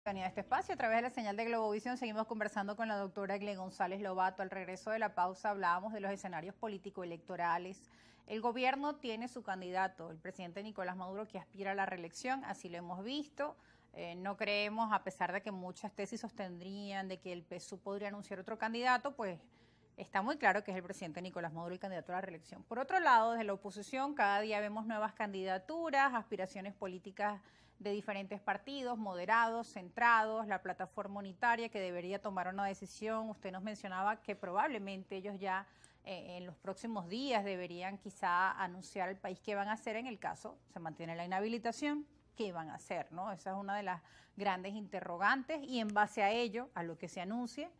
En este espacio, a través de la señal de Globovisión, seguimos conversando con la doctora Egle González Lobato. Al regreso de la pausa hablábamos de los escenarios político-electorales. El gobierno tiene su candidato, el presidente Nicolás Maduro, que aspira a la reelección, así lo hemos visto. No creemos, a pesar de que muchas tesis sostendrían de que el PSUV podría anunciar otro candidato, pues está muy claro que es el presidente Nicolás Maduro el candidato a la reelección. Por otro lado, desde la oposición, cada día vemos nuevas candidaturas, aspiraciones políticas de diferentes partidos, moderados, centrados, la plataforma unitaria que debería tomar una decisión. Usted nos mencionaba que probablemente ellos ya en los próximos días deberían quizá anunciar al país qué van a hacer en el caso se mantiene la inhabilitación. ¿Qué van a hacer? ¿No? Esa es una de las grandes interrogantes y en base a ello, a lo que se anuncie,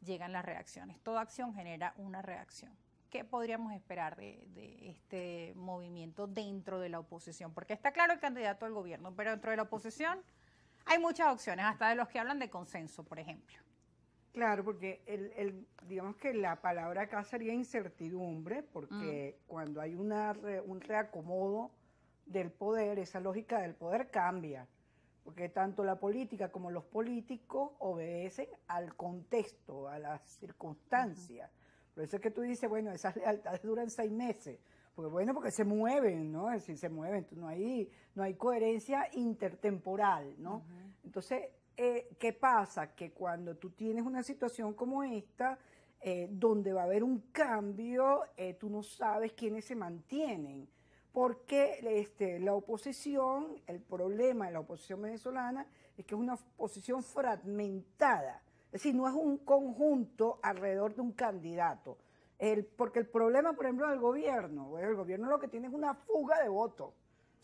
llegan las reacciones. Toda acción genera una reacción. ¿Qué podríamos esperar de este movimiento dentro de la oposición? Porque está claro el candidato al gobierno, pero dentro de la oposición hay muchas opciones, hasta de los que hablan de consenso, por ejemplo. Claro, porque digamos que la palabra acá sería incertidumbre, porque cuando hay un reacomodo del poder, esa lógica del poder cambia, porque tanto la política como los políticos obedecen al contexto, a las circunstancias. Por eso es que tú dices, bueno, esas lealtades duran 6 meses, porque se mueven, ¿no? Es decir, se mueven, entonces no hay coherencia intertemporal, ¿no? Entonces, ¿qué pasa? Que cuando tú tienes una situación como esta, donde va a haber un cambio, tú no sabes quiénes se mantienen, porque la oposición, el problema de la oposición venezolana es que es una oposición fragmentada, es decir, no es un conjunto alrededor de un candidato. Porque el problema, por ejemplo, del gobierno, bueno, el gobierno lo que tiene es una fuga de votos,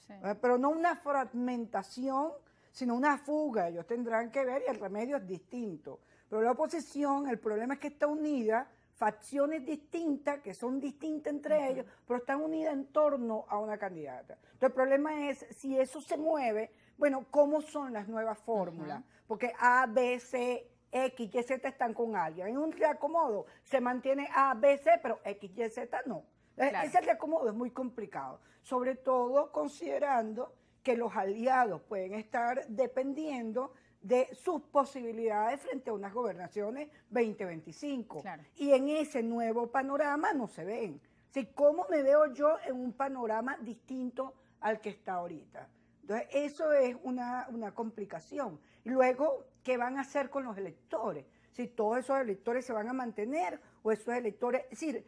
Sí. pero no una fragmentación, sino una fuga. Ellos tendrán que ver y el remedio es distinto. Pero la oposición, el problema es que está unida, facciones distintas, que son distintas entre ellos, pero están unidas en torno a una candidata. Entonces el problema es, si eso se mueve, bueno, ¿cómo son las nuevas fórmulas? Porque A, B, C, X, Y, Z están con alguien. En un reacomodo se mantiene A, B, C, pero X, Y, Z no. Claro. Ese reacomodo es muy complicado, sobre todo considerando que los aliados pueden estar dependiendo de sus posibilidades frente a unas gobernaciones 2025. Claro. Y en ese nuevo panorama no se ven. ¿Sí? ¿Cómo me veo yo en un panorama distinto al que está ahorita? Entonces, eso es una complicación. Y luego, ¿qué van a hacer con los electores? Si todos esos electores se van a mantener o esos electores... Es decir,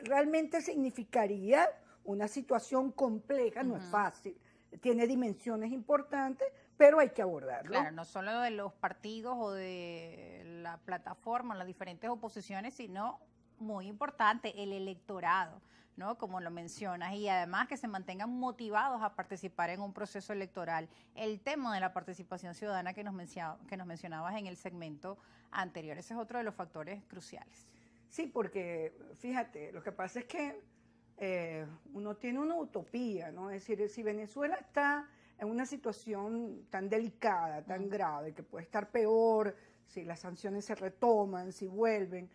realmente significaría una situación compleja, no es fácil, tiene dimensiones importantes, pero hay que abordarlo. Claro, no solo de los partidos o de la plataforma, las diferentes oposiciones, sino muy importante, el electorado, ¿no? Como lo mencionas, y además que se mantengan motivados a participar en un proceso electoral. El tema de la participación ciudadana que nos mencionabas en el segmento anterior, ese es otro de los factores cruciales. Sí, porque fíjate, lo que pasa es que uno tiene una utopía, ¿no? Es decir, si Venezuela está en una situación tan delicada, tan grave, que puede estar peor, si las sanciones se retoman, si vuelven,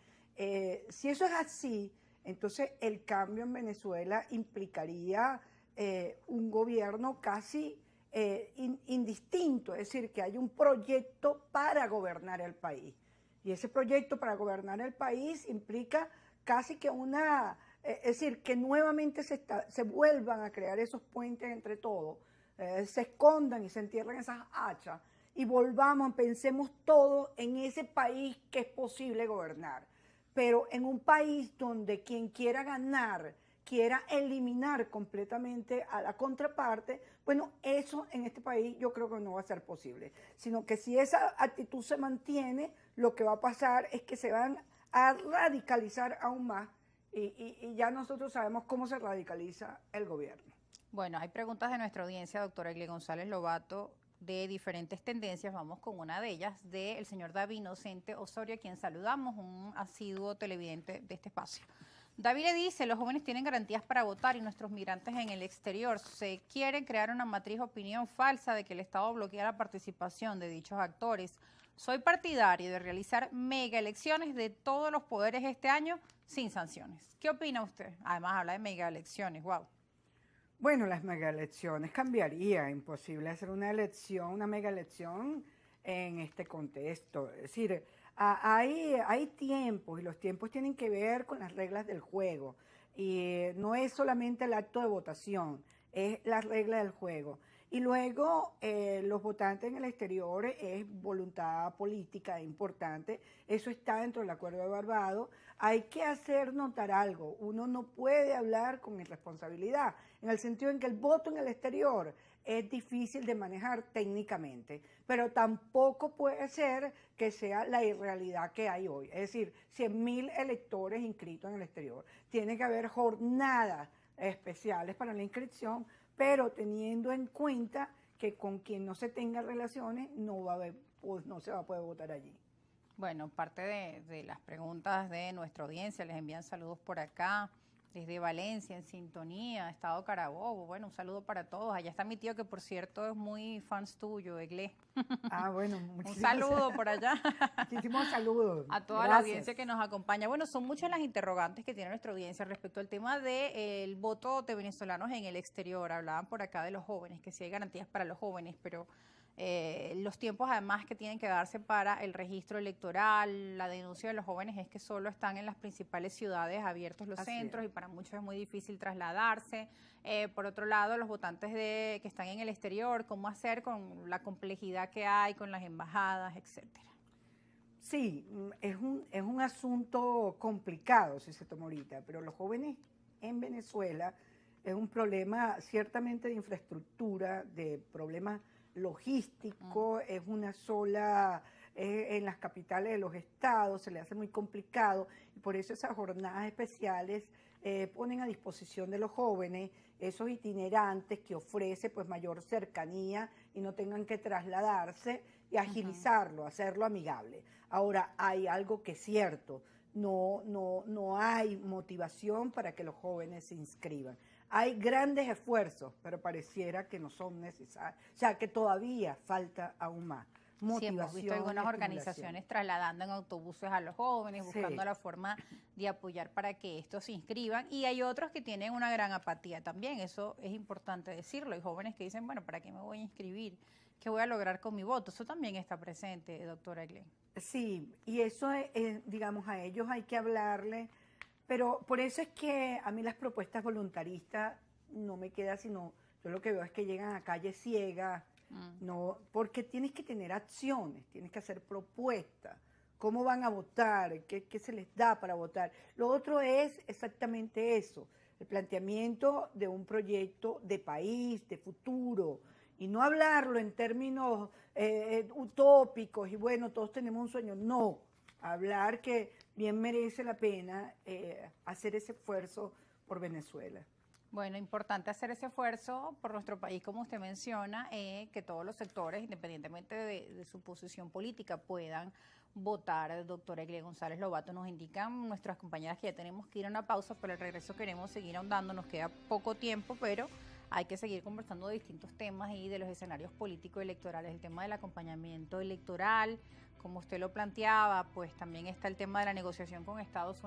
si eso es así, entonces el cambio en Venezuela implicaría un gobierno casi indistinto, es decir, que hay un proyecto para gobernar el país. Y ese proyecto para gobernar el país implica casi que es decir, que nuevamente se vuelvan a crear esos puentes entre todos, se escondan y se entierren esas hachas y volvamos, pensemos todo en ese país que es posible gobernar. Pero en un país donde quien quiera ganar, quiera eliminar completamente a la contraparte, bueno, eso en este país yo creo que no va a ser posible, sino que si esa actitud se mantiene, lo que va a pasar es que se van a radicalizar aún más y ya nosotros sabemos cómo se radicaliza el gobierno. Bueno, hay preguntas de nuestra audiencia, doctora Egle González Lobato, de diferentes tendencias. Vamos con una de ellas, del señor David Inocente Osorio, a quien saludamos, un asiduo televidente de este espacio. David le dice, los jóvenes tienen garantías para votar y nuestros migrantes en el exterior. Se quieren crear una matriz de opinión falsa de que el Estado bloquea la participación de dichos actores. Soy partidario de realizar mega elecciones de todos los poderes este año sin sanciones. ¿Qué opina usted? Además habla de mega elecciones, wow. Bueno, las mega elecciones cambiaría, imposible hacer una elección, una mega elección en este contexto. Es decir, hay tiempos y los tiempos tienen que ver con las reglas del juego. Y no es solamente el acto de votación, es la regla del juego. Y luego los votantes en el exterior es voluntad política importante, eso está dentro del Acuerdo de Barbados. Hay que hacer notar algo, uno no puede hablar con irresponsabilidad, en el sentido en que el voto en el exterior es difícil de manejar técnicamente, pero tampoco puede ser que sea la irrealidad que hay hoy. Es decir, 100.000 electores inscritos en el exterior. Tiene que haber jornadas especiales para la inscripción, pero teniendo en cuenta que con quien no se tenga relaciones no va a haber, pues no se va a poder votar allí. Bueno, parte de las preguntas de nuestra audiencia, les envían saludos por acá, desde Valencia, en sintonía, Estado Carabobo. Bueno, un saludo para todos. Allá está mi tío, que por cierto es muy fans tuyo, Egle. Bueno, un saludo por allá. Muchísimos saludos. A toda la audiencia que nos acompaña. Bueno, son muchas las interrogantes que tiene nuestra audiencia respecto al tema del voto de venezolanos en el exterior. Hablaban por acá de los jóvenes, que sí hay garantías para los jóvenes, pero los tiempos además que tienen que darse para el registro electoral, la denuncia de los jóvenes es que solo están en las principales ciudades abiertos los centros y para muchos es muy difícil trasladarse. Por otro lado, los votantes que están en el exterior, ¿cómo hacer con la complejidad que hay con las embajadas, etcétera? Sí, es un asunto complicado si se toma ahorita, pero los jóvenes en Venezuela es un problema ciertamente de infraestructura, de problemas logístico, es una sola, en las capitales de los estados, se le hace muy complicado y por eso esas jornadas especiales ponen a disposición de los jóvenes esos itinerantes que ofrece pues mayor cercanía y no tengan que trasladarse y agilizarlo, hacerlo amigable. Ahora, hay algo que es cierto, no hay motivación para que los jóvenes se inscriban. Hay grandes esfuerzos, pero pareciera que no son necesarios. O sea, que todavía falta aún más motivación. Sí, hemos visto algunas organizaciones trasladando en autobuses a los jóvenes, buscando la forma de apoyar para que estos se inscriban. Y hay otros que tienen una gran apatía también, eso es importante decirlo. Hay jóvenes que dicen, bueno, ¿para qué me voy a inscribir? ¿Qué voy a lograr con mi voto? Eso también está presente, doctora Egle. Sí, y eso, digamos, a ellos hay que hablarle. Pero por eso es que a mí las propuestas voluntaristas no me queda sino, yo lo que veo es que llegan a calle ciega, no, porque tienes que tener acciones, tienes que hacer propuestas, cómo van a votar, qué se les da para votar. Lo otro es exactamente eso, el planteamiento de un proyecto de país, de futuro, y no hablarlo en términos utópicos y bueno, todos tenemos un sueño, no. Hablar que bien merece la pena hacer ese esfuerzo por Venezuela. Bueno, importante hacer ese esfuerzo por nuestro país, como usted menciona, que todos los sectores, independientemente de su posición política, puedan votar. Doctora Egle González Lobato, nos indican nuestras compañeras que ya tenemos que ir a una pausa, pero al regreso queremos seguir ahondando, nos queda poco tiempo, pero hay que seguir conversando de distintos temas y de los escenarios políticos electorales, el tema del acompañamiento electoral, como usted lo planteaba, pues también está el tema de la negociación con Estados Unidos.